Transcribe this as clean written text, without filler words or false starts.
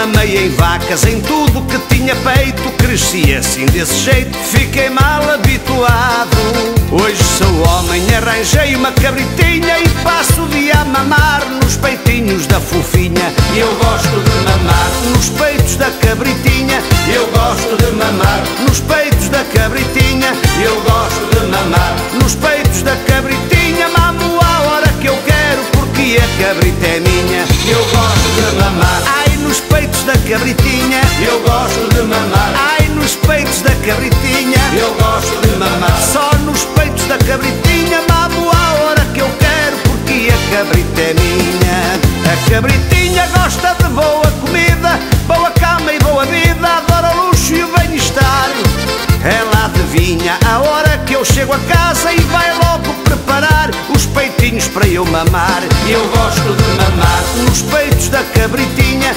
mamei em vacas, em tudo que tinha peito. Cresci assim desse jeito, fiquei mal habituado. Hoje sou homem, arranjei uma cabritinha e passo o dia a mamar nos peitinhos da fofinha. Eu gosto de mamar nos peitos da cabritinha. Eu gosto de mamar nos peitos da cabritinha. Eu gosto de mamar nos peitos da cabritinha. Mamo à hora que eu quero, porque a cabrita é minha. Eu gosto de mamar, ai, nos peitos da cabritinha. Eu gosto de mamar, ai, nos peitos da cabritinha. Eu gosto de mamar, só nos peitos da cabritinha. Mamo à hora que eu quero, porque a cabrita é minha. A cabritinha gosta de boa comida, boa cama e boa vida. Adora o luxo e o bem-estar. Ela adivinha a hora que eu chego a casa e vai logo preparar os peitinhos para eu mamar. Eu gosto de mamar nos peitos da cabritinha.